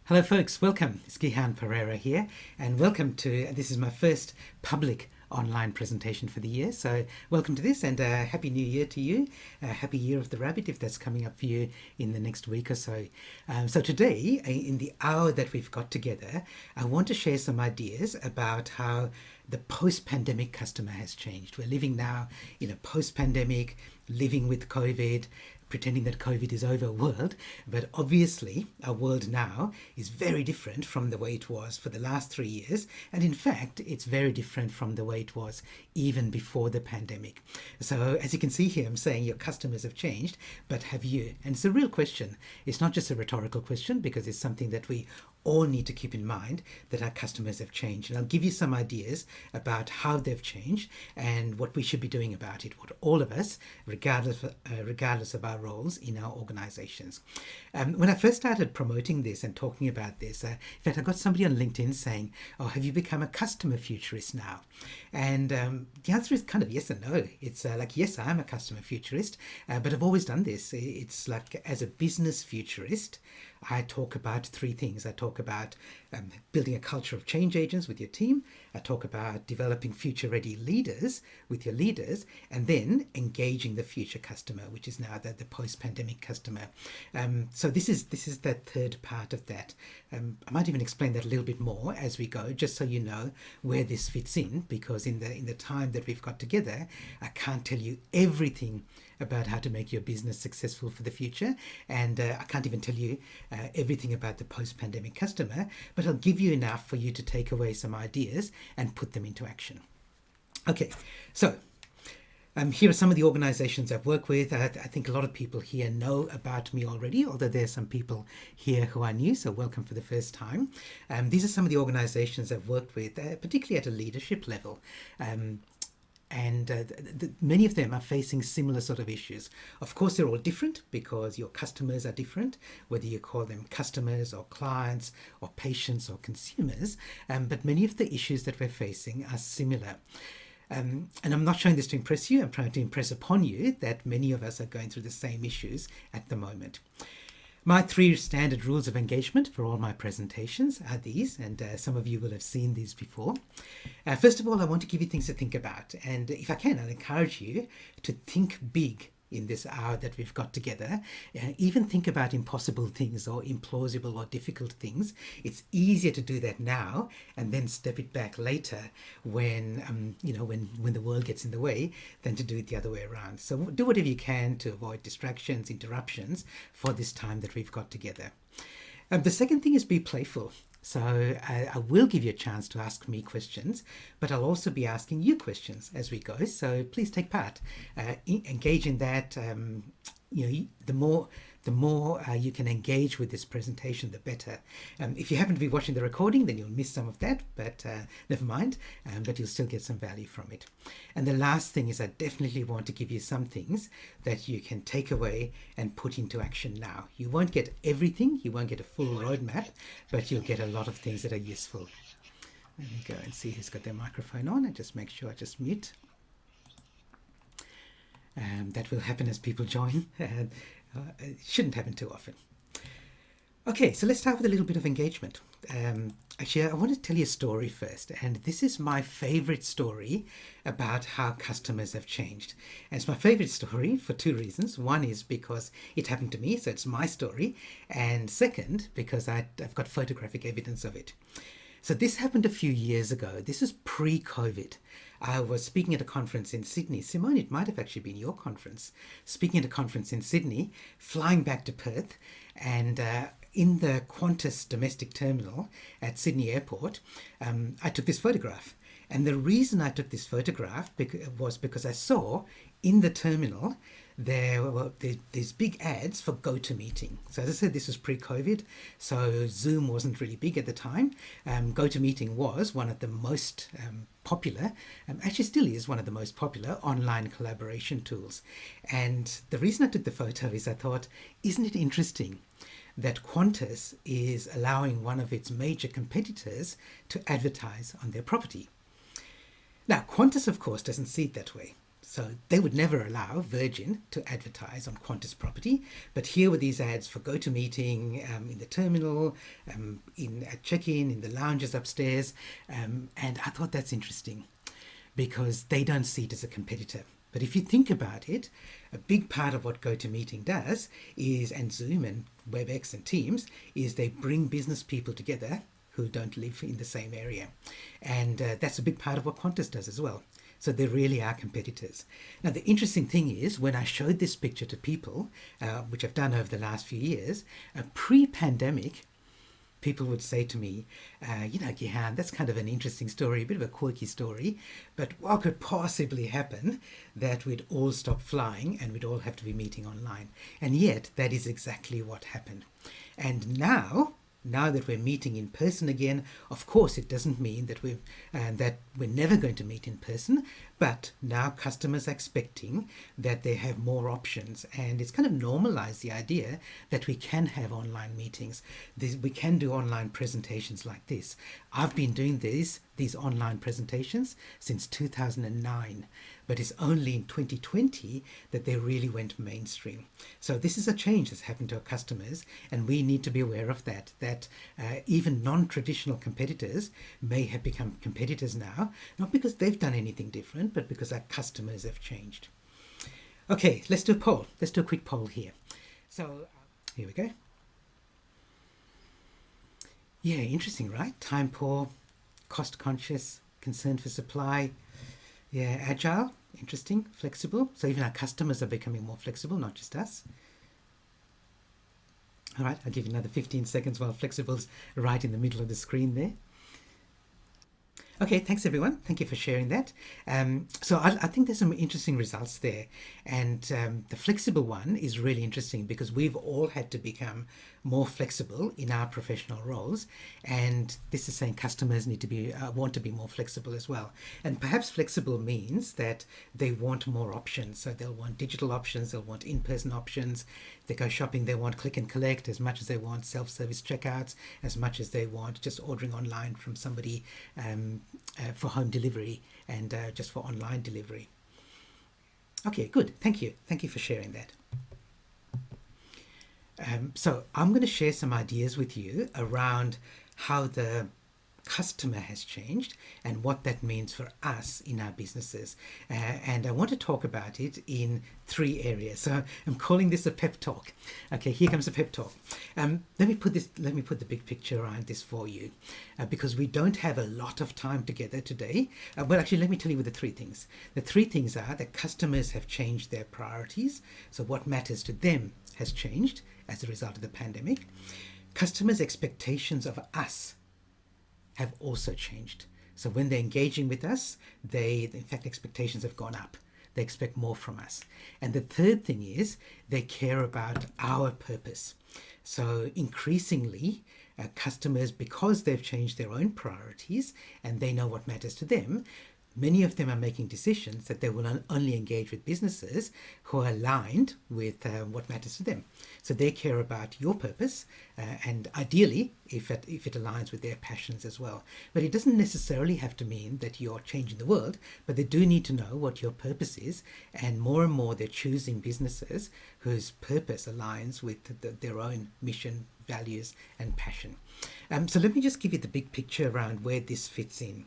Hello folks, welcome. It's Gihan Pereira here, and welcome to, this is my first public online presentation for the year, so welcome to this, and Happy New Year to you. Happy Year of the Rabbit if that's coming up for you in the next week or so. So today, in the hour that we've got together, I want to share some ideas about how the post-pandemic customer has changed. We're living now in a post-pandemic, living with COVID, pretending that COVID is over world, but obviously our world now is very different from the way it was for the last 3 years, and in fact it's very different from the way it was even before the pandemic. So as you can see here, I'm saying your customers have changed, but have you? And it's a real question. It's not just a rhetorical question, because it's something that we all need to keep in mind, that our customers have changed. And I'll give you some ideas about how they've changed and what we should be doing about it, what all of us, regardless of our roles in our organizations. When I first started promoting this and talking about this, in fact, I got somebody on LinkedIn saying, "Oh, have you become a customer futurist now?" And the answer is kind of yes and no. It's like, yes, I am a customer futurist, but I've always done this. It's like, as a business futurist, I talk about three things. I talk about building a culture of change agents with your team. I talk about developing future-ready leaders with your leaders, and then engaging the future customer, which is now the post-pandemic customer. So this is that third part of that. I might even explain that a little bit more as we go, just so you know where this fits in, because in the time that we've got together, I can't tell you everything about how to make your business successful for the future, and I can't even tell you everything about the post-pandemic customer, but I'll give you enough for you to take away some ideas and put them into action. Okay, so here are some of the organizations I've worked with. I think a lot of people here know about me already, although there are some people here who are new, so welcome for the first time. These are some of the organizations I've worked with, particularly at a leadership level. Many of them are facing similar sort of issues. Of course, they're all different because your customers are different, whether you call them customers or clients or patients or consumers, but many of the issues that we're facing are similar. And I'm not showing this to impress you, I'm trying to impress upon you that many of us are going through the same issues at the moment. My 3 standard rules of engagement for all my presentations are these, and some of you will have seen these before. First of all, I want to give you things to think about, and if I can, I'll encourage you to think big in this hour that we've got together. Even think about impossible things or implausible or difficult things. It's easier to do that now and then step it back later when when the world gets in the way, than to do it the other way around. So do whatever you can to avoid distractions, interruptions for this time that we've got together. The second thing is be playful. So I will give you a chance to ask me questions, but I'll also be asking you questions as we go. So please take part, engage in that. The more you can engage with this presentation, the better. If you happen to be watching the recording, then you'll miss some of that, but never mind, but you'll still get some value from it. And the last thing is, I definitely want to give you some things that you can take away and put into action now. You won't get everything, you won't get a full roadmap, but you'll get a lot of things that are useful. Let me go and see who's got their microphone on, and just make sure I just mute. That will happen as people join. It shouldn't happen too often. Okay, so let's start with a little bit of engagement. Actually, I want to tell you a story first, and this is my favorite story about how customers have changed. And it's my favorite story for 2 reasons. One is because it happened to me, so it's my story, and second, because I've got photographic evidence of it. So this happened a few years ago. This is pre-COVID. I was speaking at a conference in Sydney. Simone, it might have actually been your conference. Speaking at a conference in Sydney, flying back to Perth, and in the Qantas domestic terminal at Sydney Airport, I took this photograph. And the reason I took this photograph was because I saw in the terminal there were these big ads for GoToMeeting. So as I said, this was pre-COVID, so Zoom wasn't really big at the time. GoToMeeting was one of the most popular, actually still is one of the most popular online collaboration tools. And the reason I took the photo is I thought, isn't it interesting that Qantas is allowing one of its major competitors to advertise on their property? Now, Qantas, of course, doesn't see it that way. So they would never allow Virgin to advertise on Qantas property, but here were these ads for GoToMeeting in the terminal, at check-in, in the lounges upstairs, and I thought that's interesting because they don't see it as a competitor. But if you think about it, a big part of what GoToMeeting does is, and Zoom and WebEx and Teams, is they bring business people together who don't live in the same area. And that's a big part of what Qantas does as well. So they really are competitors. Now, the interesting thing is when I showed this picture to people, which I've done over the last few years, pre-pandemic, people would say to me, Gihan, that's kind of an interesting story, a bit of a quirky story, but what could possibly happen that we'd all stop flying and we'd all have to be meeting online? And yet that is exactly what happened. And now that we're meeting in person again, of course, it doesn't mean that we're never going to meet in person, but now customers are expecting that they have more options, and it's kind of normalized the idea that we can have online meetings. We can do online presentations like this. I've been doing these online presentations since 2009. But it's only in 2020 that they really went mainstream. So this is a change that's happened to our customers, and we need to be aware of that even non-traditional competitors may have become competitors now, not because they've done anything different, but because our customers have changed. Okay, let's do a poll. Let's do a quick poll here. So here we go. Yeah, interesting, right? Time poor, cost conscious, concern for supply. Yeah, agile, interesting, flexible. So even our customers are becoming more flexible, not just us. All right, I'll give you another 15 seconds while flexible's right in the middle of the screen there. Okay, thanks everyone. Thank you for sharing that. So I think there's some interesting results there. And the flexible one is really interesting because we've all had to become more flexible in our professional roles. And this is saying customers need to be want to be more flexible as well. And perhaps flexible means that they want more options. So they'll want digital options, they'll want in-person options. If they go shopping, they want click and collect as much as they want self-service checkouts, as much as they want just ordering online from somebody for home delivery and just for online delivery. Okay, good. Thank you. Thank you for sharing that. So I'm going to share some ideas with you around how the customer has changed and what that means for us in our businesses. And I want to talk about it in 3 areas. So I'm calling this a pep talk. Okay, here comes a pep talk. Let me put the big picture around this for you, because we don't have a lot of time together today. Well, actually, let me tell you the 3 things. The 3 things are that customers have changed their priorities. So what matters to them has changed as a result of the pandemic. Customers' expectations of us have also changed. So when they're engaging with us, in fact, expectations have gone up. They expect more from us. And the third thing is they care about our purpose. So increasingly, customers, because they've changed their own priorities and they know what matters to them, many of them are making decisions that they will only engage with businesses who are aligned with what matters to them. So they care about your purpose, and ideally, if it aligns with their passions as well. But it doesn't necessarily have to mean that you're changing the world, but they do need to know what your purpose is, and more they're choosing businesses whose purpose aligns with their own mission, values, and passion. So let me just give you the big picture around where this fits in.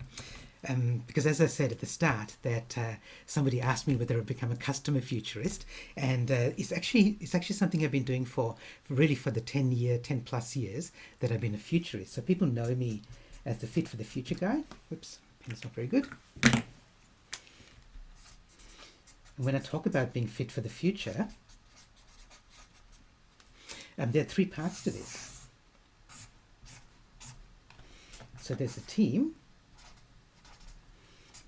Because as I said at the start, that somebody asked me whether I've become a customer futurist, and it's actually something I've been doing for the 10 plus years that I've been a futurist. So people know me as the Fit for the Future guy. Whoops, pen's not very good. And when I talk about being fit for the future, there are 3 parts to this. So there's a team,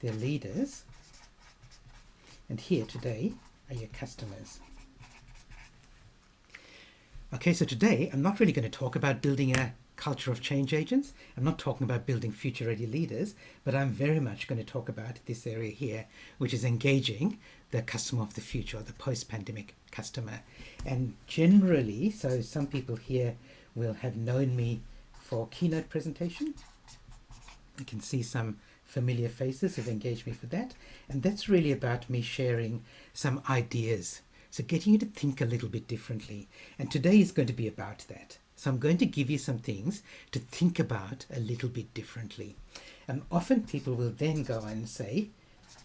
they're leaders, and here today are your customers. Okay, so today I'm not really going to talk about building a culture of change agents. I'm not talking about building future-ready leaders, but I'm very much going to talk about this area here, which is engaging the customer of the future, or the post-pandemic customer. And generally, so some people here will have known me for keynote presentation. You can see some familiar faces who've engaged me for that. And that's really about me sharing some ideas. So getting you to think a little bit differently. And today is going to be about that. So I'm going to give you some things to think about a little bit differently. And often people will then go and say,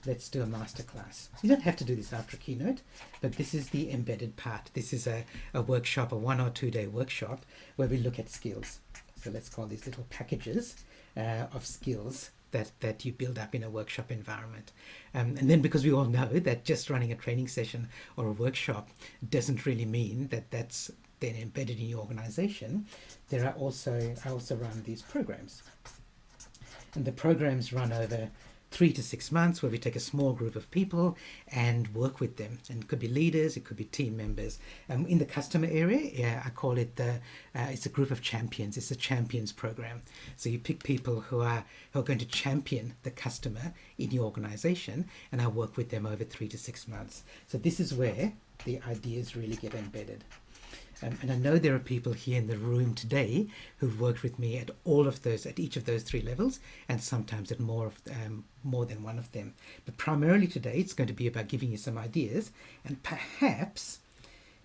let's do a masterclass. You don't have to do this after a keynote, but this is the embedded part. This is a workshop, a 1 or 2 day workshop where we look at skills. So let's call these little packages of skills that you build up in a workshop environment. And then because we all know that just running a training session or a workshop doesn't really mean that that's then embedded in your organization, I also run these programs. And the programs run over 3 to 6 months where we take a small group of people and work with them. And it could be leaders, it could be team members. In the customer area, I call it it's a group of champions. It's a champions program. So you pick people who are going to champion the customer in your organization, and I work with them over 3 to 6 months. So this is where the ideas really get embedded. And I know there are people here in the room today who've worked with me at each of those 3 levels, and sometimes at more than one of them. But primarily today, it's going to be about giving you some ideas and perhaps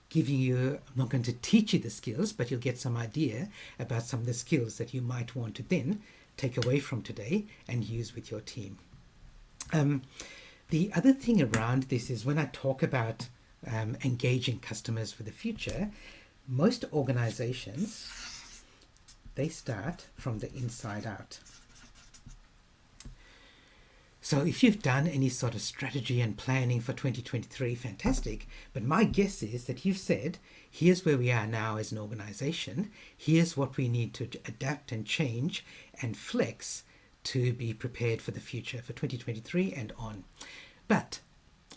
giving you, I'm not going to teach you the skills, but you'll get some idea about some of the skills that you might want to then take away from today and use with your team. The other thing around this is when I talk about engaging customers for the future, most organizations, they start from the inside out. So if you've done any sort of strategy and planning for 2023, fantastic. But my guess is that you've said, here's where we are now as an organization. Here's what we need to adapt and change and flex to be prepared for the future, for 2023 and on. But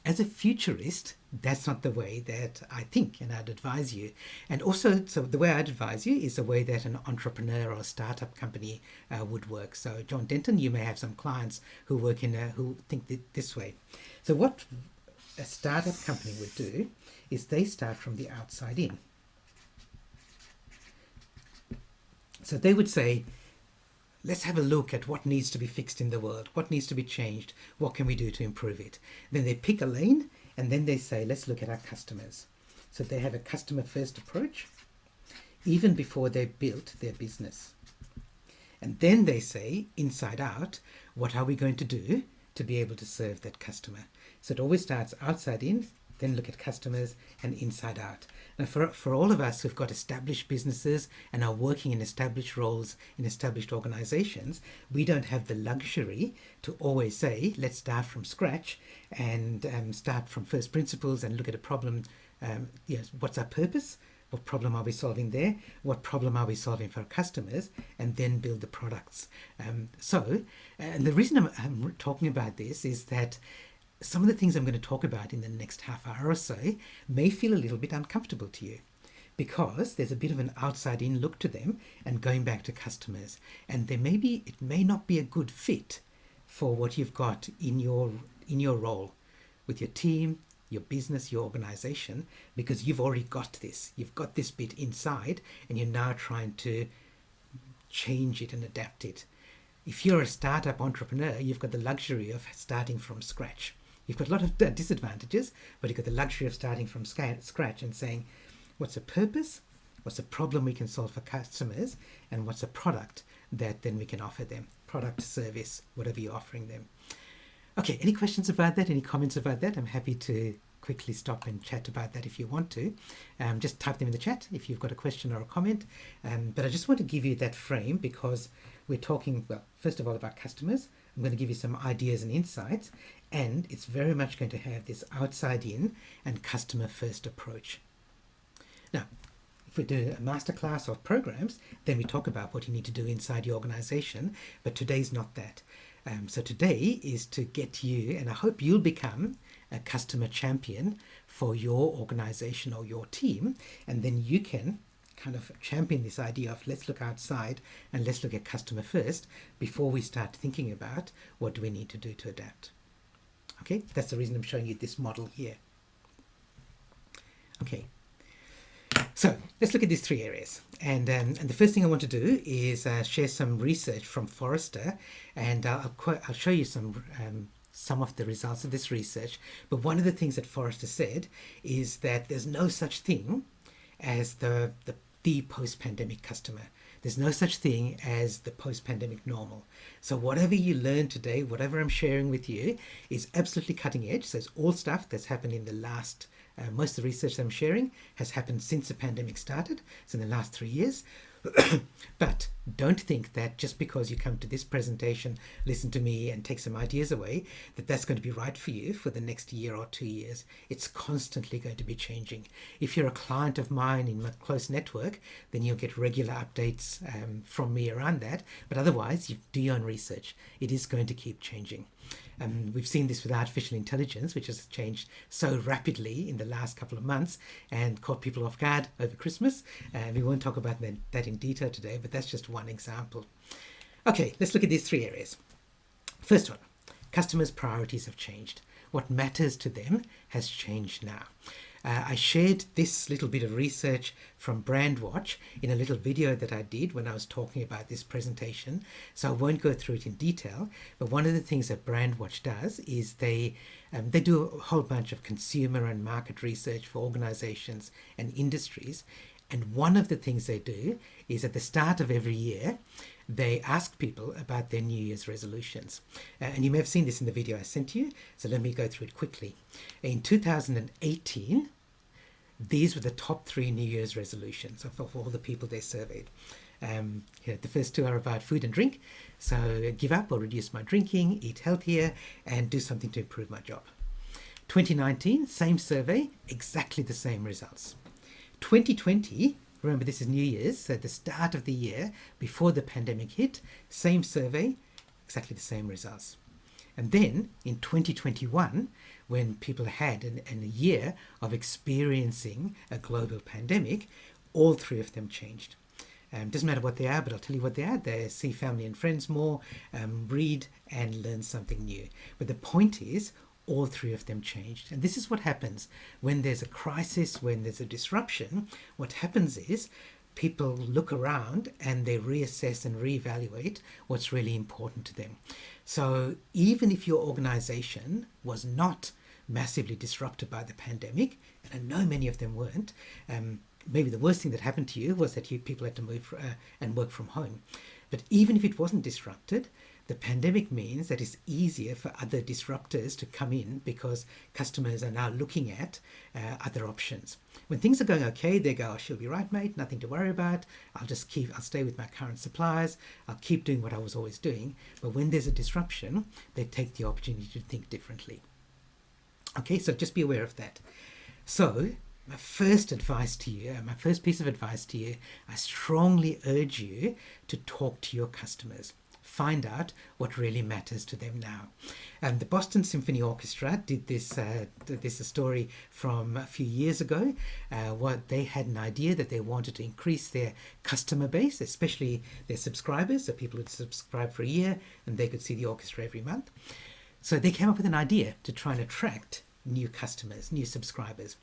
as a futurist, that's not the way that I think and I'd advise you. And also, so the way I'd advise you is the way that an entrepreneur or a startup company would work. So John Denton, you may have some clients who work who think this way. So what a startup company would do is they start from the outside in. So they would say, let's have a look at what needs to be fixed in the world, what needs to be changed, what can we do to improve it. Then they pick a lane, and then they say, let's look at our customers. So they have a customer first approach, even before they built their business. And then they say, inside out, what are we going to do to be able to serve that customer? So it always starts outside in, then look at customers, and inside out. Now for all of us who've got established businesses and are working in established roles in established organizations, we don't have the luxury to always say, let's start from scratch and start from first principles and look at a problem. What's our purpose? What problem are we solving there? What problem are we solving for our customers? And then build the products. And the reason I'm talking about this is that some of the things I'm going to talk about in the next half hour or so may feel a little bit uncomfortable to you because there's a bit of an outside-in look to them and going back to customers. And it may not be a good fit for what you've got in your role with your team, your business, your organization, because you've already got this. You've got this bit inside and you're now trying to change it and adapt it. If you're a startup entrepreneur, you've got the luxury of starting from scratch. You've got a lot of disadvantages, but you've got the luxury of starting from scratch and saying, what's a purpose? What's a problem we can solve for customers? And what's a product that then we can offer them? Product, service, whatever you're offering them. Okay, any questions about that? Any comments about that? I'm happy to quickly stop and chat about that if you want to. Just type them in the chat if you've got a question or a comment. But I just want to give you that frame because we're talking, well, first of all, about customers. I'm going to give you some ideas and insights, and it's very much going to have this outside in and customer first approach. Now, if we do a masterclass or programs, then we talk about what you need to do inside your organization, but today's not that. So today is to get you, and I hope you'll become a customer champion for your organization or your team, and then you can kind of champion this idea of let's look outside and let's look at customer first before we start thinking about what do we need to do to adapt. Okay, that's the reason I'm showing you this model here. Okay, So let's look at these three areas. And the first thing I want to do is share some research from Forrester, and I'll show you some of the results of this research. But one of the things that Forrester said is that there's no such thing as the post-pandemic customer. There's no such thing as the post-pandemic normal. So whatever you learn today, whatever I'm sharing with you, is absolutely cutting edge. So it's all stuff that's happened in the last, most of the research that I'm sharing has happened since the pandemic started. So in the last 3 years. But don't think that just because you come to this presentation, listen to me and take some ideas away, that that's going to be right for you for the next year or 2 years. It's constantly going to be changing. If you're a client of mine in my close network, then you'll get regular updates from me around that. But otherwise, you do your own research. It is going to keep changing. We've seen this with artificial intelligence, which has changed so rapidly in the last couple of months and caught people off guard over Christmas. We won't talk about that in detail today, but that's just one example. Okay, let's look at these three areas. First one, customers' priorities have changed. What matters to them has changed now. I shared this little bit of research from Brandwatch in a little video that I did when I was talking about this presentation, so I won't go through it in detail. But one of the things that Brandwatch does is they do a whole bunch of consumer and market research for organizations and industries. And one of the things they do is at the start of every year, they ask people about their New Year's resolutions. And you may have seen this in the video I sent you, so let me go through it quickly. In 2018, these were the top 3 New Year's resolutions of all the people they surveyed. The first 2 are about food and drink. So give up or reduce my drinking, eat healthier, and do something to improve my job. 2019, same survey, exactly the same results. 2020, remember this is New Year's, so the start of the year before the pandemic hit, same survey, exactly the same results. And then in 2021, when people had a year of experiencing a global pandemic, all 3 of them changed. Doesn't matter what they are, but I'll tell you what they are. They see family and friends more, read and learn something new. But the point is, all 3 of them changed. And this is what happens when there's a crisis, when there's a disruption. What happens is people look around and they reassess and reevaluate what's really important to them. So even if your organization was not massively disrupted by the pandemic, and I know many of them weren't, maybe the worst thing that happened to you was that people had to move and work from home. But even if it wasn't disrupted, the pandemic means that it's easier for other disruptors to come in because customers are now looking at other options. When things are going okay, they go, oh, she'll be right, mate, nothing to worry about. I'll stay with my current suppliers. I'll keep doing what I was always doing. But when there's a disruption, they take the opportunity to think differently. Okay, so just be aware of that. So my first piece of advice to you, I strongly urge you to talk to your customers. Find out what really matters to them now. And the Boston Symphony Orchestra did this a story from a few years ago. What they had an idea that they wanted to increase their customer base, especially their subscribers, so people would subscribe for a year and they could see the orchestra every month. So they came up with an idea to try and attract new customers, new subscribers.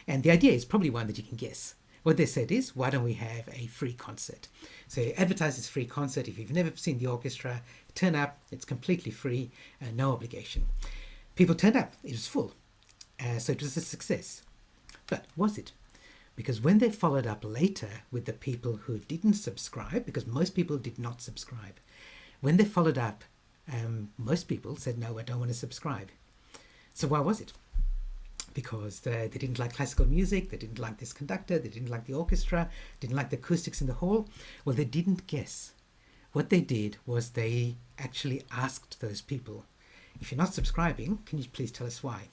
And the idea is probably one that you can guess. What they said is, why don't we have a free concert? So advertise this free concert. If you've never seen the orchestra, turn up. It's completely free, no obligation. People turned up. It was full. So it was a success. But was it? Because when they followed up later with the people who didn't subscribe, because most people did not subscribe, when they followed up, most people said, no, I don't want to subscribe. So why was it? Because they didn't like classical music, they didn't like this conductor, they didn't like the orchestra, didn't like the acoustics in the hall. Well, they didn't guess. What they did was they actually asked those people, if you're not subscribing, can you please tell us why?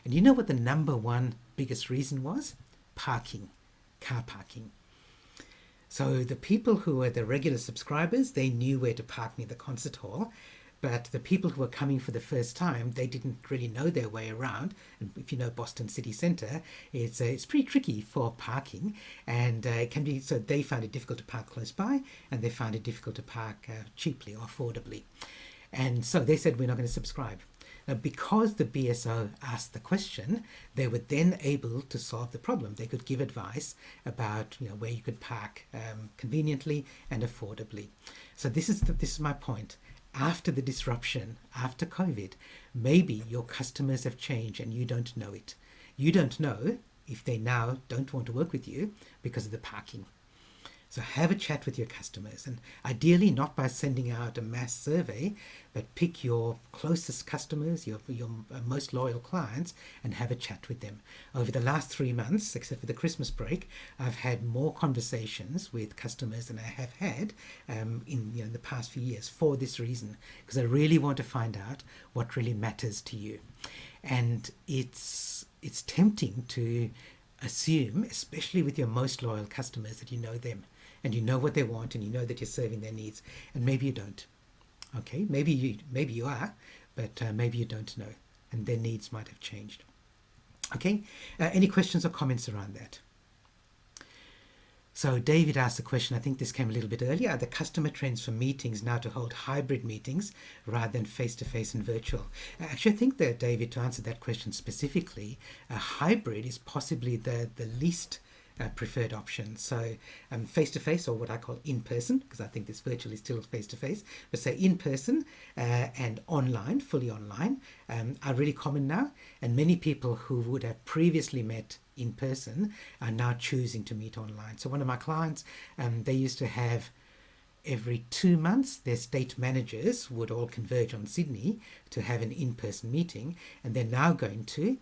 And you know what the number one biggest reason was? Parking, car parking. So the people who were the regular subscribers, they knew where to park near the concert hall. But the people who were coming for the first time, they didn't really know their way around. And if you know Boston City Centre, it's pretty tricky for parking, and it can be. So they found it difficult to park close by, and they found it difficult to park cheaply or affordably. And so they said, we're not going to subscribe. because the BSO asked the question, they were then able to solve the problem. They could give advice about where you could park conveniently and affordably. So this is my point. After the disruption, after COVID, maybe your customers have changed and you don't know it. You don't know if they now don't want to work with you because of the parking. So have a chat with your customers, and ideally not by sending out a mass survey, but pick your closest customers, your most loyal clients, and have a chat with them. Over the last 3 months, except for the Christmas break, I've had more conversations with customers than I have had in the past few years for this reason, because I really want to find out what really matters to you. And it's tempting to assume, especially with your most loyal customers, that you know them and you know what they want and you know that you're serving their needs, and maybe you don't. Okay, maybe you are, but maybe you don't know, and their needs might have changed. Okay, any questions or comments around that? So David asked a question, I think this came a little bit earlier, are the customer trends for meetings now to hold hybrid meetings rather than face-to-face and virtual? Actually, I think that, David, to answer that question specifically, a hybrid is possibly the least preferred option. So face-to-face, or what I call in-person, because I think this virtual is still face-to-face, but say in-person and online, fully online, are really common now. And many people who would have previously met in person are now choosing to meet online. So one of my clients, they used to have every 2 months, their state managers would all converge on Sydney to have an in-person meeting, and they're now going to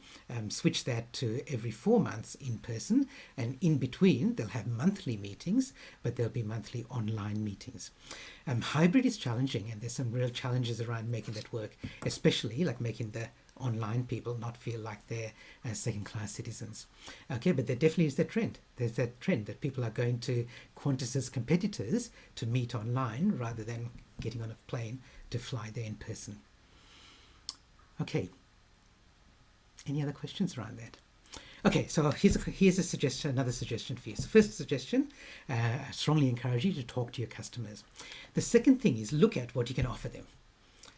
switch that to every 4 months in person, and in between they'll have monthly meetings, but there'll be monthly online meetings. Hybrid is challenging, and there's some real challenges around making that work, especially like making the online people not feel like they're second-class citizens. Okay, but there definitely is that trend. There's that trend that people are going to Qantas's competitors to meet online rather than getting on a plane to fly there in person. Okay, any other questions around that? Okay, so here's a suggestion, another suggestion for you. So first suggestion, I strongly encourage you to talk to your customers. The second thing is look at what you can offer them.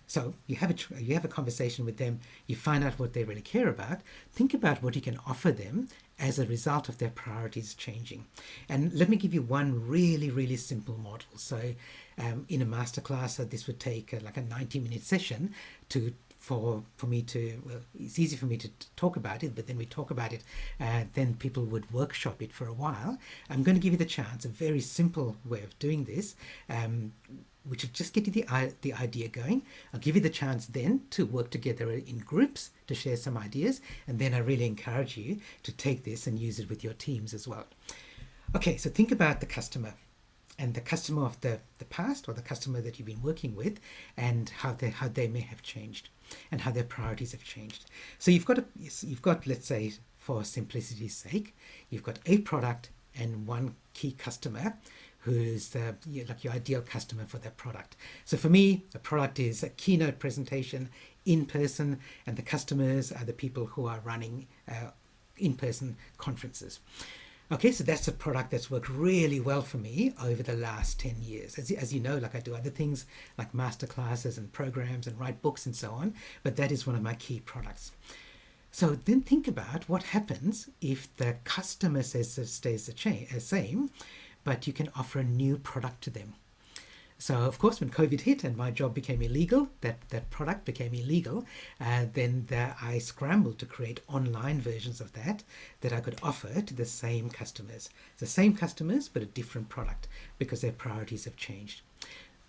So you have a conversation with them, you find out what they really care about, think about what you can offer them as a result of their priorities changing. And let me give you one really, really simple model. So in a masterclass, this would take like a 90-minute session for me to, well, it's easy for me to talk about it, but then we talk about it, then people would workshop it for a while. I'm going to give you the chance, a very simple way of doing this, which will just get you the idea going. I'll give you the chance then to work together in groups to share some ideas, and then I really encourage you to take this and use it with your teams as well. Okay, so think about the customer, and the customer of the past, or the customer that you've been working with, and how they may have changed and how their priorities have changed. So you've got, let's say, for simplicity's sake, you've got a product and one key customer who's like your ideal customer for that product. So for me, a product is a keynote presentation in person, and the customers are the people who are running in-person conferences. Okay, so that's a product that's worked really well for me over the last 10 years. As you know, like I do other things like masterclasses and programs and write books and so on, but that is one of my key products. So then think about what happens if the customer says it stays the same, but you can offer a new product to them. So of course, when COVID hit and my job became illegal, that product became illegal, then I scrambled to create online versions of that I could offer to the same customers. The same customers, but a different product, because their priorities have changed.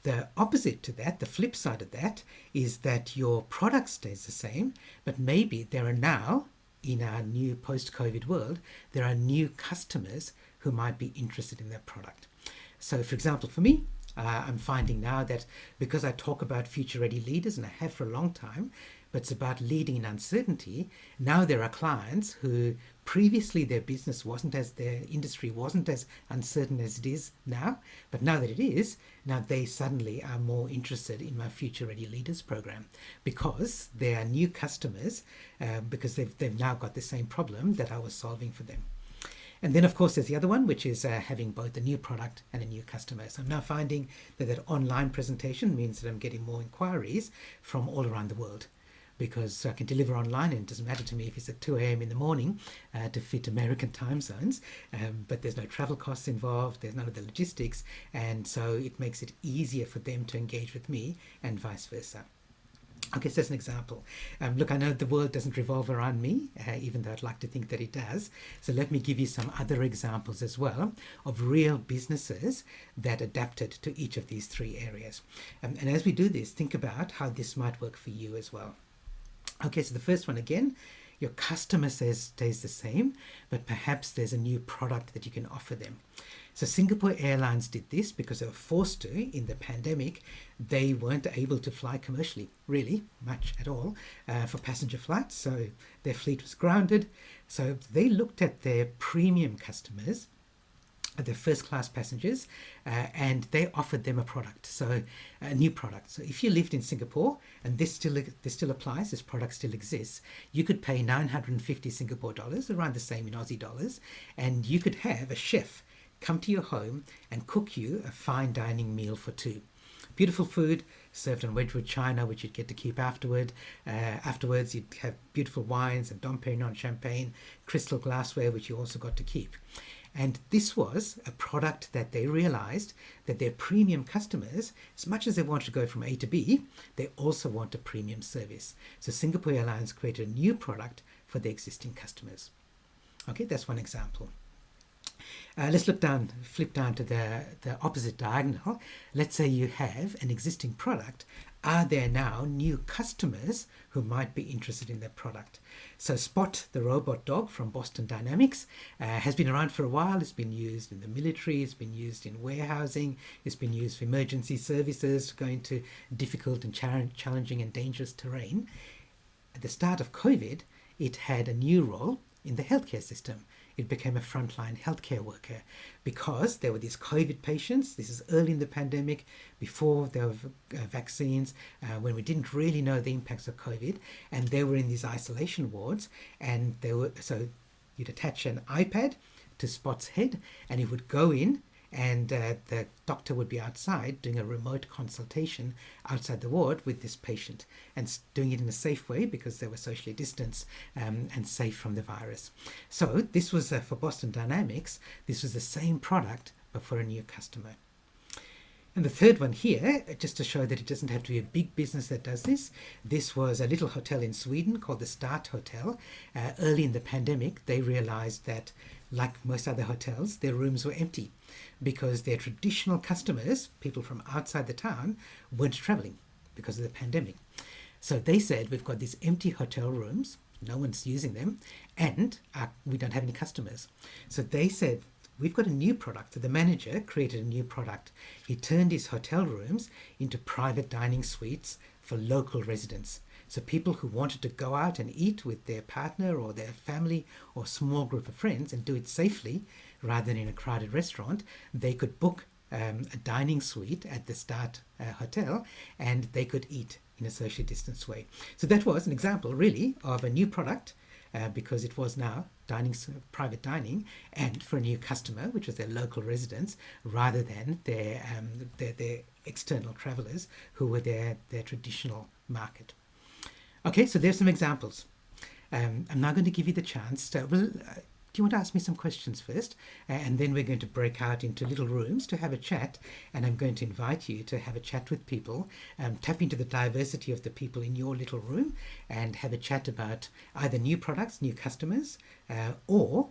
The opposite to that, the flip side of that, is that your product stays the same, but maybe there are now, in our new post-COVID world, there are new customers who might be interested in that product. So for example, for me, I'm finding now that because I talk about future-ready leaders, and I have for a long time, but it's about leading in uncertainty, now there are clients who previously their industry wasn't as uncertain as it is now, but now that it is, now they suddenly are more interested in my future-ready leaders program, because they are new customers, because they've now got the same problem that I was solving for them. And then, of course, there's the other one, which is having both a new product and a new customer. So I'm now finding that online presentation means that I'm getting more inquiries from all around the world. because I can deliver online, and it doesn't matter to me if it's at 2 a.m. in the morning to fit American time zones, but there's no travel costs involved, there's none of the logistics, and so it makes it easier for them to engage with me and vice versa. Okay, so that's an example. Look, I know the world doesn't revolve around me, even though I'd like to think that it does. So let me give you some other examples as well of real businesses that adapted to each of these three areas. And as we do this, think about how this might work for you as well. Okay, so the first one again, your customer stays the same, but perhaps there's a new product that you can offer them. So Singapore Airlines did this because they were forced to in the pandemic. They weren't able to fly commercially, really, much at all, for passenger flights. So their fleet was grounded. So they looked at their premium customers, their first class passengers, and they offered them a product, so a new product. So if you lived in Singapore, and this still applies, this product still exists, you could pay 950 Singapore dollars, around the same in Aussie dollars, and you could have a chef come to your home and cook you a fine dining meal for two. Beautiful food served on Wedgwood china, which you'd get to keep afterward. Afterwards, you'd have beautiful wines and Dom Perignon champagne, crystal glassware, which you also got to keep. And this was a product that they realized that their premium customers, as much as they want to go from A to B, they also want a premium service. So Singapore Airlines created a new product for their existing customers. Okay, that's one example. Let's flip down to the opposite diagonal. Let's say you have an existing product. Are there now new customers who might be interested in that product? So Spot, the robot dog from Boston Dynamics, has been around for a while. It's been used in the military, it's been used in warehousing, it's been used for emergency services to go into difficult and challenging and dangerous terrain. At the start of COVID, it had a new role in the healthcare system. It became a frontline healthcare worker because there were these COVID patients. This is early in the pandemic, before there were vaccines, when we didn't really know the impacts of COVID, and they were in these isolation wards, and so you'd attach an iPad to Spot's head, and it would go in, and the doctor would be outside doing a remote consultation outside the ward with this patient, and doing it in a safe way because they were socially distanced and safe from the virus. So this was for Boston Dynamics, this was the same product but for a new customer. And the third one here, just to show that it doesn't have to be a big business that does this, this was a little hotel in Sweden called the Start Hotel. Early in the pandemic, they realized that, like most other hotels, their rooms were empty because their traditional customers, people from outside the town, weren't traveling because of the pandemic. So they said, we've got these empty hotel rooms, no one's using them, and we don't have any customers. So they said, we've got a new product. So the manager created a new product. He turned his hotel rooms into private dining suites for local residents. So people who wanted to go out and eat with their partner or their family or small group of friends and do it safely rather than in a crowded restaurant, they could book a dining suite at the Start Hotel, and they could eat in a socially distanced way. So that was an example really of a new product because it was now private dining, and for a new customer, which was their local residents, rather than their external travelers who were their traditional market. Okay, so there's some examples. I'm now going to give you the chance to, do you want to ask me some questions first? And then we're going to break out into little rooms to have a chat, and I'm going to invite you to have a chat with people, tap into the diversity of the people in your little room, and have a chat about either new products, new customers, or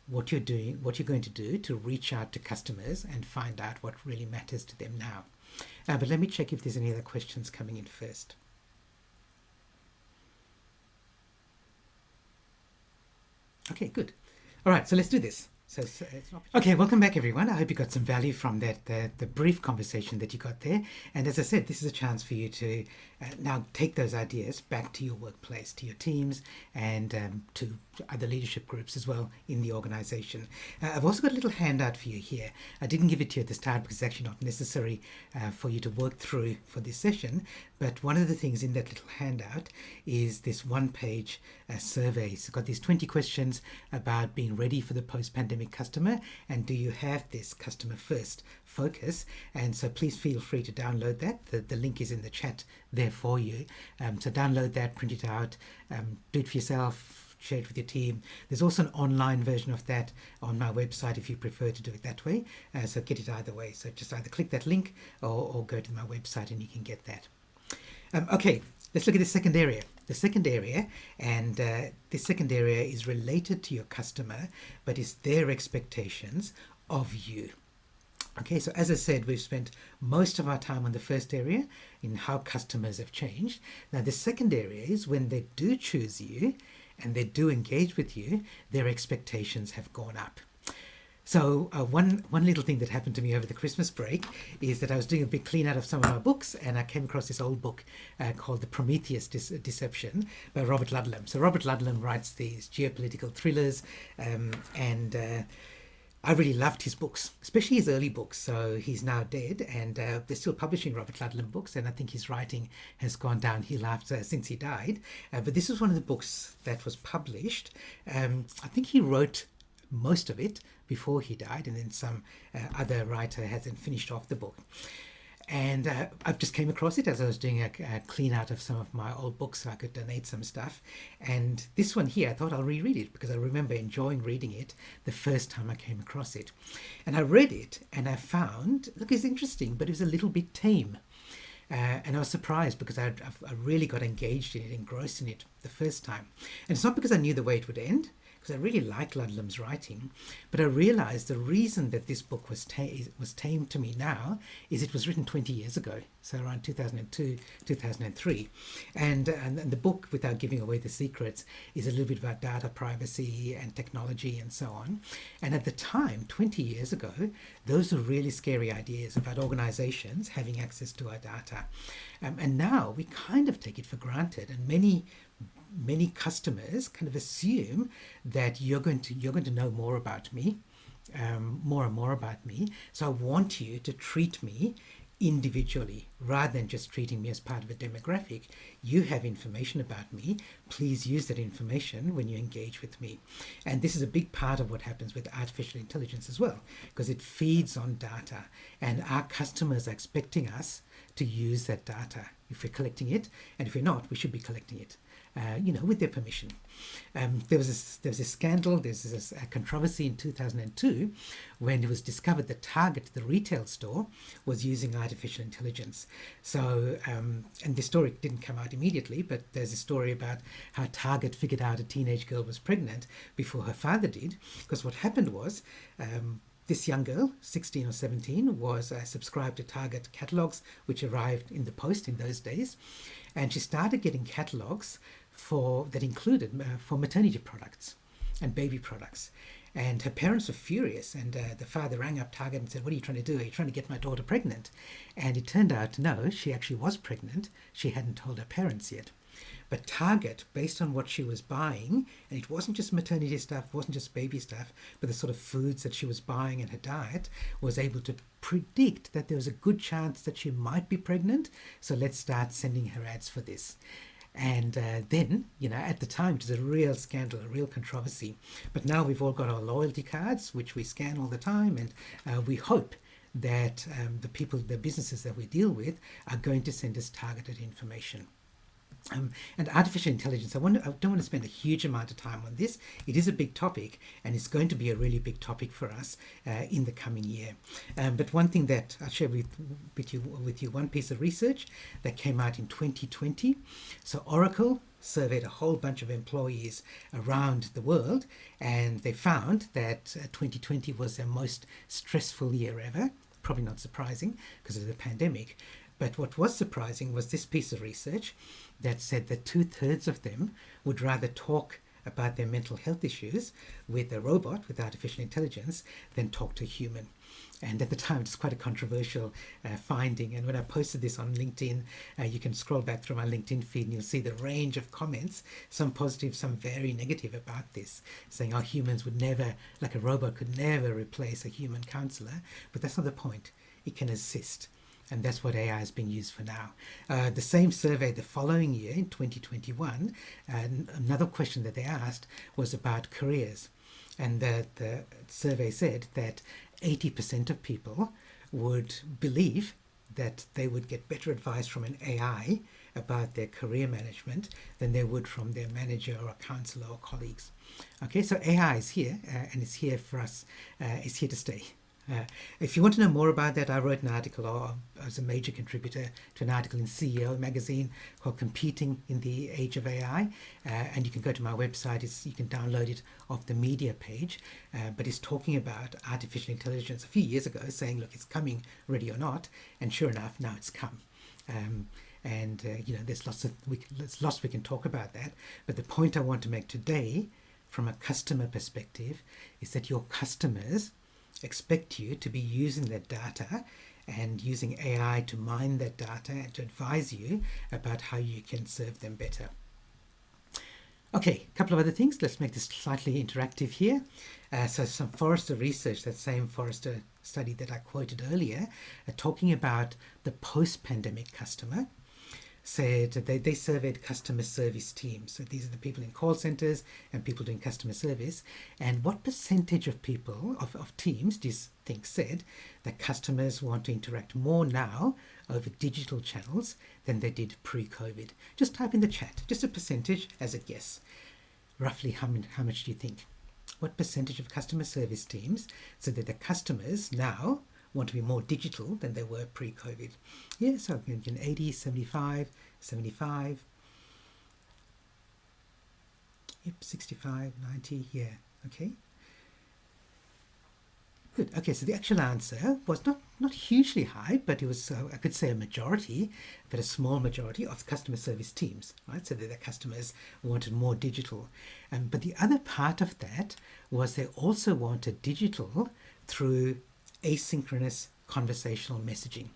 what you're going to do to reach out to customers and find out what really matters to them now. But let me check if there's any other questions coming in first. Okay, good. All right, so let's do this. Okay, welcome back everyone. I hope you got some value from that, the brief conversation that you got there. And as I said, this is a chance for you to now take those ideas back to your workplace, to your teams, and to other leadership groups as well in the organization. I've also got a little handout for you here. I didn't give it to you at the start because it's actually not necessary for you to work through for this session, But one of the things in that little handout is this one-page survey. It's got these 20 questions about being ready for the post-pandemic customer, and do you have this customer first focus? And so please feel free to download that. The link is in the chat there for you. So download that, print it out, do it for yourself, share it with your team. There's also an online version of that on my website if you prefer to do it that way. So get it either way. So just either click that link or go to my website and you can get that. Okay, let's look at the second area. The second area, and this second area is related to your customer, but it's their expectations of you. Okay, so as I said, we've spent most of our time on the first area in how customers have changed. Now, the second area is when they do choose you and they do engage with you, their expectations have gone up. So one little thing that happened to me over the Christmas break is that I was doing a big clean out of some of my books, and I came across this old book called The Prometheus Deception by Robert Ludlum. So Robert Ludlum writes these geopolitical thrillers, and I really loved his books, especially his early books. So he's now dead, and they're still publishing Robert Ludlum books, and I think his writing has gone downhill since he died. But this was one of the books that was published. I think he wrote most of it before he died, and then some other writer hasn't finished off the book. And I've just came across it as I was doing a clean out of some of my old books so I could donate some stuff. And this one here, I thought I'll reread it because I remember enjoying reading it the first time I came across it. And I read it and I found, look, it's interesting, but it was a little bit tame. And I was surprised because I really got engaged in it, engrossed in it the first time. And it's not because I knew the way it would end, because I really like Ludlum's writing, but I realized the reason that this book was tame to me now is it was written 20 years ago, so around 2002, 2003. And the book, without giving away the secrets, is a little bit about data privacy and technology and so on. And at the time, 20 years ago, those were really scary ideas about organizations having access to our data. And now we kind of take it for granted, and many customers kind of assume that you're going to know more about me, more and more about me. So I want you to treat me individually rather than just treating me as part of a demographic. You have information about me. Please use that information when you engage with me. And this is a big part of what happens with artificial intelligence as well, because it feeds on data, and our customers are expecting us to use that data if we're collecting it, and if we're not, we should be collecting it. With their permission. There was a scandal, there's this controversy in 2002 when it was discovered that Target, the retail store, was using artificial intelligence. So, and the story didn't come out immediately, but there's a story about how Target figured out a teenage girl was pregnant before her father did, because what happened was, this young girl, 16 or 17, was subscribed to Target catalogs, which arrived in the post in those days. And she started getting catalogs that included for maternity products and baby products. And her parents were furious, and the father rang up Target and said, "What are you trying to do? Are you trying to get my daughter pregnant?" And it turned out, no, she actually was pregnant. She hadn't told her parents yet. But Target, based on what she was buying, and it wasn't just maternity stuff, wasn't just baby stuff, but the sort of foods that she was buying in her diet, was able to predict that there was a good chance that she might be pregnant. So let's start sending her ads for this. And then, at the time, it was a real scandal, a real controversy. But now we've all got our loyalty cards, which we scan all the time, and we hope that the businesses that we deal with are going to send us targeted information. And artificial intelligence, I don't want to spend a huge amount of time on this. It is a big topic, and it's going to be a really big topic for us in the coming year. But one thing that I'll share with you, one piece of research that came out in 2020. So Oracle surveyed a whole bunch of employees around the world, and they found that 2020 was their most stressful year ever. Probably not surprising because of the pandemic. But what was surprising was this piece of research that said that 2/3 of them would rather talk about their mental health issues with a robot, with artificial intelligence, than talk to a human. And at the time, it's quite a controversial finding. And when I posted this on LinkedIn, you can scroll back through my LinkedIn feed and you'll see the range of comments, some positive, some very negative about this, saying, oh, humans would never, like a robot could never replace a human counselor. But that's not the point. It can assist. And that's what AI is being used for now. The same survey the following year, in 2021, another question that they asked was about careers. And the survey said that 80% of people would believe that they would get better advice from an AI about their career management than they would from their manager or counselor or colleagues. Okay, so AI is here and it's here for us, it's here to stay. If you want to know more about that, I wrote an article, or I was a major contributor to an article in CEO magazine called Competing in the Age of AI. And you can go to my website, you can download it off the media page. But it's talking about artificial intelligence a few years ago, saying, look, it's coming, ready or not. And sure enough, now it's come. There's lots we can talk about that. But the point I want to make today, from a customer perspective, is that your customers expect you to be using that data and using AI to mine that data and to advise you about how you can serve them better. Okay, a couple of other things. Let's make this slightly interactive here. So some Forrester research, that same Forrester study that I quoted earlier, talking about the post-pandemic customer, said they surveyed customer service teams. So these are the people in call centers and people doing customer service. And what percentage of people, of teams, do you think said that customers want to interact more now over digital channels than they did pre-COVID? Just type in the chat, just a percentage as a guess. Roughly how much do you think? What percentage of customer service teams said that the customers now want to be more digital than they were pre-COVID? Yeah, so you can 80, 75, 75, yep, 65, 90, yeah, okay. Good. Okay, so the actual answer was not hugely high, but it was, I could say a majority, but a small majority of customer service teams, right? So that the customers wanted more digital. But the other part of that was they also wanted digital through asynchronous conversational messaging.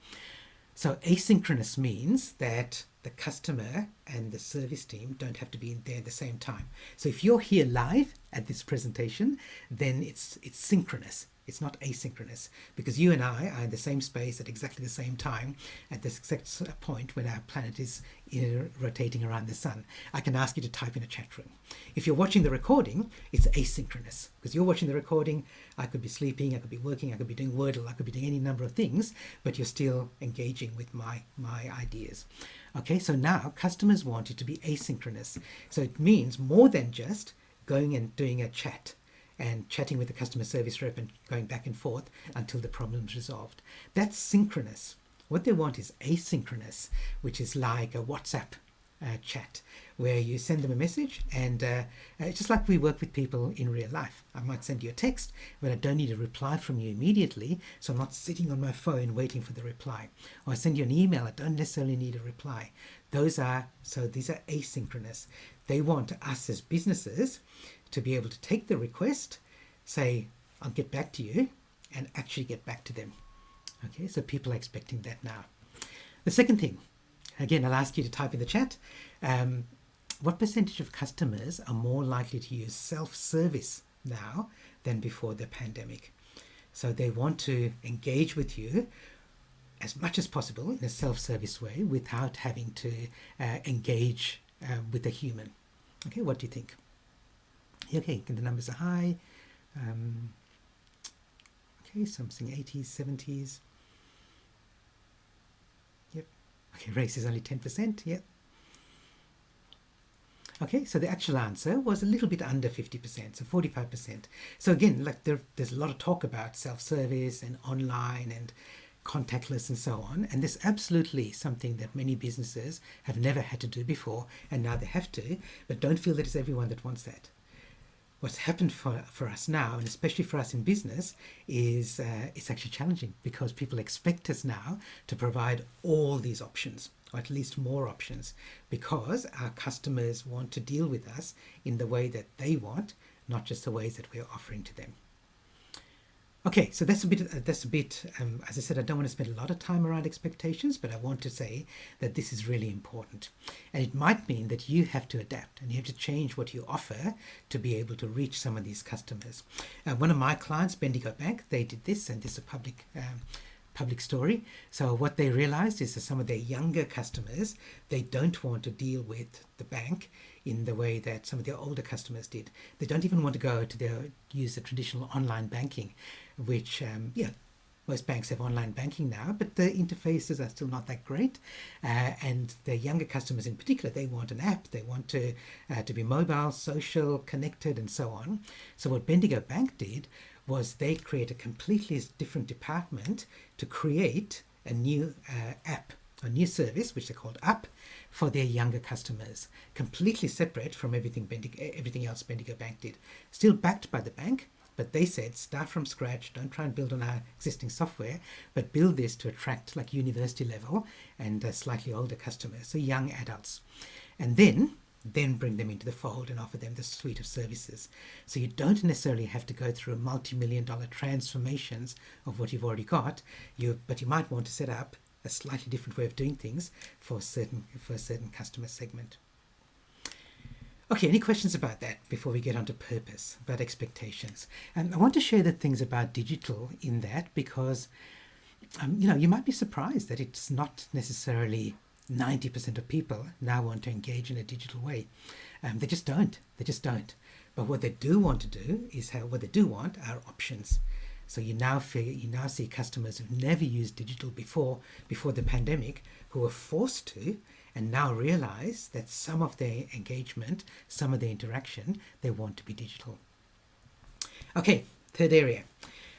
So asynchronous means that the customer and the service team don't have to be there at the same time. So if you're here live at this presentation, then it's synchronous. It's not asynchronous, because you and I are in the same space at exactly the same time at this exact point when our planet is rotating around the sun. I can ask you to type in a chat room. If you're watching the recording, it's asynchronous, because you're watching the recording. I could be sleeping, I could be working, I could be doing Wordle, I could be doing any number of things, but you're still engaging with my ideas. Okay, so now customers want it to be asynchronous. So it means more than just going and doing a chat and chatting with the customer service rep and going back and forth until the problem's resolved. That's synchronous. What they want is asynchronous, which is like a WhatsApp chat, where you send them a message, and just like we work with people in real life. I might send you a text, but I don't need a reply from you immediately, so I'm not sitting on my phone waiting for the reply. Or I send you an email, I don't necessarily need a reply. These are asynchronous. They want us as businesses to be able to take the request, say, I'll get back to you, and actually get back to them. Okay, so people are expecting that now. The second thing, again, I'll ask you to type in the chat, what percentage of customers are more likely to use self-service now than before the pandemic? So they want to engage with you as much as possible in a self-service way without having to engage with a human. Okay, what do you think? Okay, the numbers are high. Okay, something 80s, 70s. Yep. Okay, race is only 10%. Yep. Okay, so the actual answer was a little bit under 50%, so 45%. So again, like there's a lot of talk about self-service and online and contactless and so on, and this absolutely something that many businesses have never had to do before, and now they have to, but don't feel that it's everyone that wants that. What's happened for us now, and especially for us in business, is it's actually challenging, because people expect us now to provide all these options, or at least more options, because our customers want to deal with us in the way that they want, not just the ways that we're offering to them. Okay, so that's a bit, as I said, I don't want to spend a lot of time around expectations, but I want to say that this is really important. And it might mean that you have to adapt and you have to change what you offer to be able to reach some of these customers. One of my clients, Bendigo Bank, they did this, and this is a public story. So what they realized is that some of their younger customers, they don't want to deal with the bank in the way that some of their older customers did. They don't even want to go to use the traditional online banking, which, most banks have online banking now, but the interfaces are still not that great. And the younger customers in particular, they want an app. They want to be mobile, social, connected, and so on. So what Bendigo Bank did was they created a completely different department to create a new app, a new service, which they called Up, for their younger customers, completely separate from everything else Bendigo Bank did. Still backed by the bank, but they said, start from scratch, don't try and build on our existing software, but build this to attract like university level and slightly older customers, so young adults. And then bring them into the fold and offer them the suite of services. So you don't necessarily have to go through multi-million-dollar transformations of what you've already got, but you might want to set up a slightly different way of doing things for a certain customer segment. Okay, any questions about that before we get on to purpose, about expectations? And I want to share the things about digital in that because, you might be surprised that it's not necessarily 90% of people now want to engage in a digital way. They just don't. But what they do want to do is what they do want are options. So you now see customers who've never used digital before the pandemic, who are forced to, and now realize that some of their engagement, some of their interaction, they want to be digital. Okay, third area.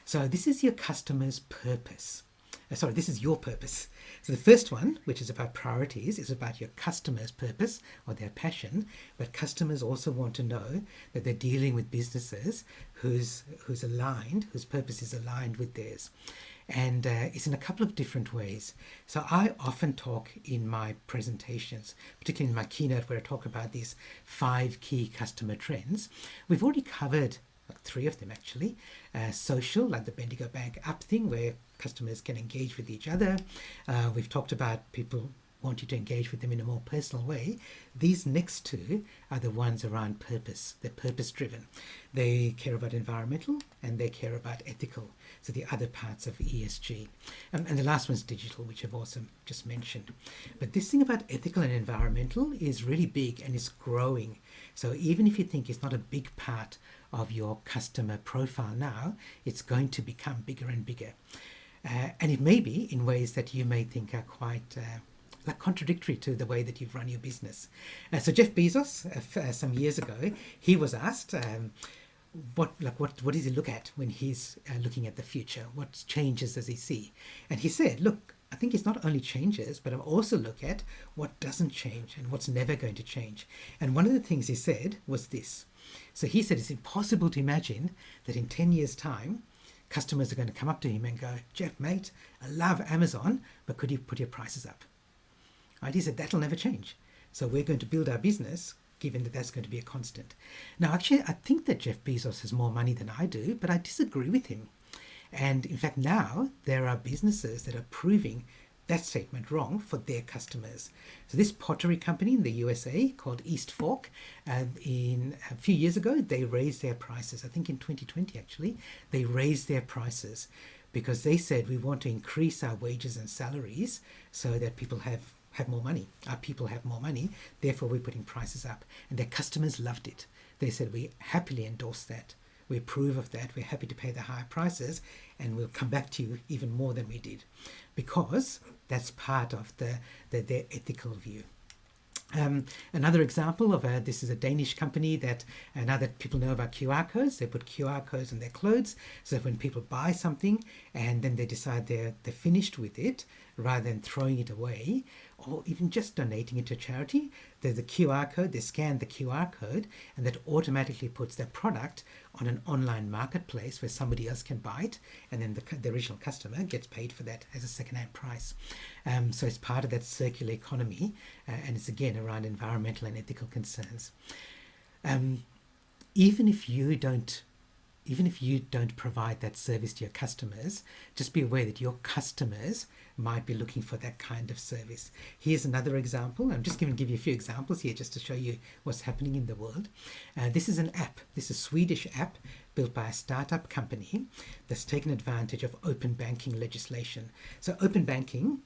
So this is your customer's purpose. This is your purpose. So the first one, which is about priorities, is about your customer's purpose or their passion. But customers also want to know that they're dealing with businesses whose purpose is aligned with theirs. And it's in a couple of different ways. So I often talk in my presentations, particularly in my keynote where I talk about these 5 key customer trends. We've already covered 3 of them actually. Social, like the Bendigo Bank app thing, where customers can engage with each other. We've talked about people want you to engage with them in a more personal way. These next 2 are the ones around purpose. They're purpose driven. They care about environmental and they care about ethical. So the other parts of ESG. And the last one's digital, which I've also just mentioned. But this thing about ethical and environmental is really big and is growing. So even if you think it's not a big part of your customer profile now, it's going to become bigger and bigger. And it may be in ways that you may think are quite contradictory to the way that you've run your business. So Jeff Bezos, some years ago, he was asked, what does he look at when he's looking at the future? What changes does he see? And he said, look, I think it's not only changes, but I also look at what doesn't change and what's never going to change. And one of the things he said was this. So he said it's impossible to imagine that in 10 years' time, customers are going to come up to him and go, Jeff, mate, I love Amazon, but could you put your prices up? Right? He said, that'll never change. So we're going to build our business given that that's going to be a constant. Now, actually, I think that Jeff Bezos has more money than I do, but I disagree with him. And in fact, now there are businesses that are proving that statement wrong for their customers. So this pottery company in the USA called East Fork, in a few years ago, they raised their prices. I think in 2020, actually, they raised their prices because they said we want to increase our wages and salaries so that people have more money. Our people have more money. Therefore, we're putting prices up. And their customers loved it. They said, we happily endorse that. We approve of that. We're happy to pay the higher prices, and we'll come back to you even more than we did, because that's part of their ethical view. Another example of this is a Danish company that now that people know about QR codes, they put QR codes on their clothes so that when people buy something and then they decide they're finished with it, rather than throwing it away or even just donating it to charity, there's a QR code, they scan the QR code, and that automatically puts their product on an online marketplace where somebody else can buy it, and then the original customer gets paid for that as a second-hand price. So it's part of that circular economy, and it's again around environmental and ethical concerns. Even if you don't provide that service to your customers, just be aware that your customers might be looking for that kind of service. Here's another example. I'm just going to give you a few examples here just to show you what's happening in the world. This is an app. This is a Swedish app built by a startup company that's taken advantage of open banking legislation. So open banking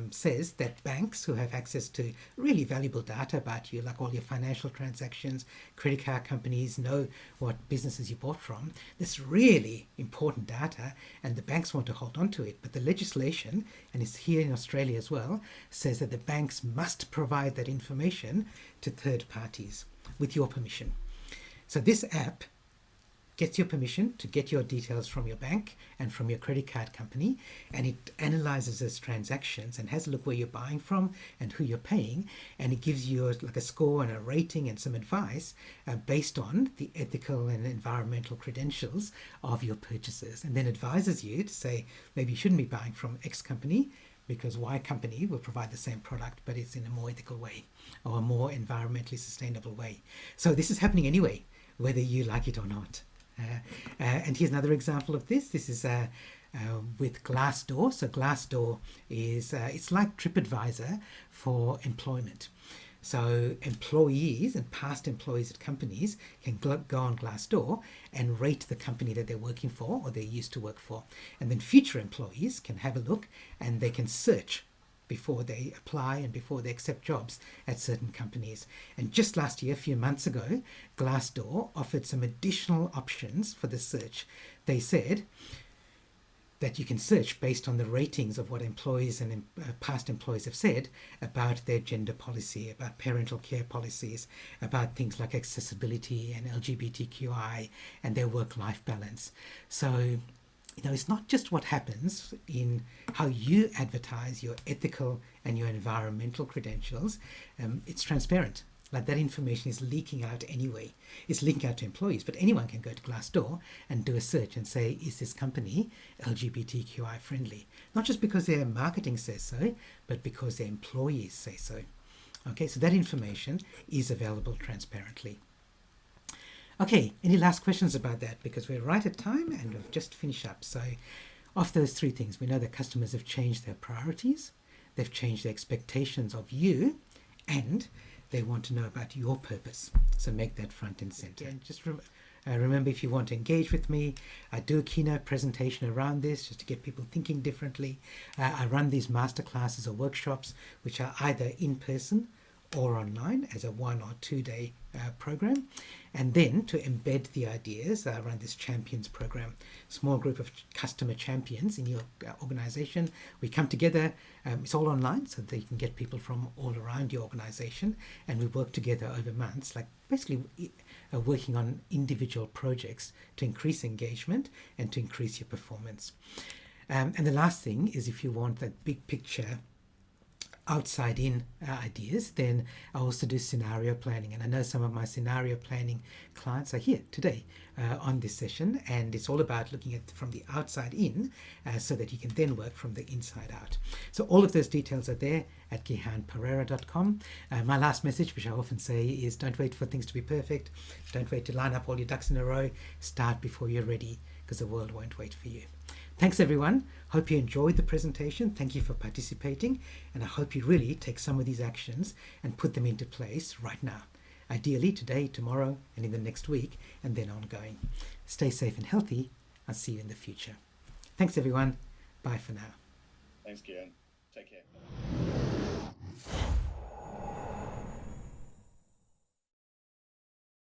says that banks who have access to really valuable data about you, like all your financial transactions, credit card companies know what businesses you bought from. That's really important data, and the banks want to hold on to it. But the legislation, and it's here in Australia as well, says that the banks must provide that information to third parties with your permission. So this app gets your permission to get your details from your bank and from your credit card company, and it analyzes those transactions and has a look where you're buying from and who you're paying, and it gives you like a score and a rating and some advice based on the ethical and environmental credentials of your purchases, and then advises you to say maybe you shouldn't be buying from X company because Y company will provide the same product but it's in a more ethical way or a more environmentally sustainable way. So this is happening anyway, whether you like it or not. And here's another example of this. This is with Glassdoor. So Glassdoor is it's like TripAdvisor for employment. So employees and past employees at companies can go on Glassdoor and rate the company that they're working for or they used to work for. And then future employees can have a look and they can search before they apply and before they accept jobs at certain companies. And just last year, a few months ago, Glassdoor offered some additional options for the search. They said that you can search based on the ratings of what employees and past employees have said about their gender policy, about parental care policies, about things like accessibility and LGBTQI and their work-life balance. So it's not just what happens in how you advertise your ethical and your environmental credentials. It's transparent. Like that information is leaking out anyway. It's leaking out to employees, but anyone can go to Glassdoor and do a search and say, is this company LGBTQI friendly? Not just because their marketing says so, but because their employees say so. Okay, so that information is available transparently. Okay, any last questions about that? Because we're right at time and we've just finished up. So of those three things, we know that customers have changed their priorities, they've changed their expectations of you, and they want to know about your purpose. So make that front and center. And just remember, if you want to engage with me, I do a keynote presentation around this just to get people thinking differently. I run these masterclasses or workshops, which are either in person or online as a 1 or 2 day program. And then to embed the ideas, I run this champions program, small group of customer champions in your organization. We come together, it's all online so that you can get people from all around your organization, and we work together over months, like basically working on individual projects to increase engagement and to increase your performance. And the last thing is, if you want that big picture outside in ideas, then I also do scenario planning, and I know some of my scenario planning clients are here today on this session, and it's all about looking at from the outside in so that you can then work from the inside out. So all of those details are there at gihanperera.com. My last message, which I often say, is don't wait for things to be perfect, don't wait to line up all your ducks in a row, start before you're ready, because the world won't wait for you. Thanks everyone. Hope you enjoyed the presentation. Thank you for participating, and I hope you really take some of these actions and put them into place right now. Ideally today, tomorrow, and in the next week, and then ongoing. Stay safe and healthy. I'll see you in the future. Thanks everyone. Bye for now. Thanks, Gihan. Take care.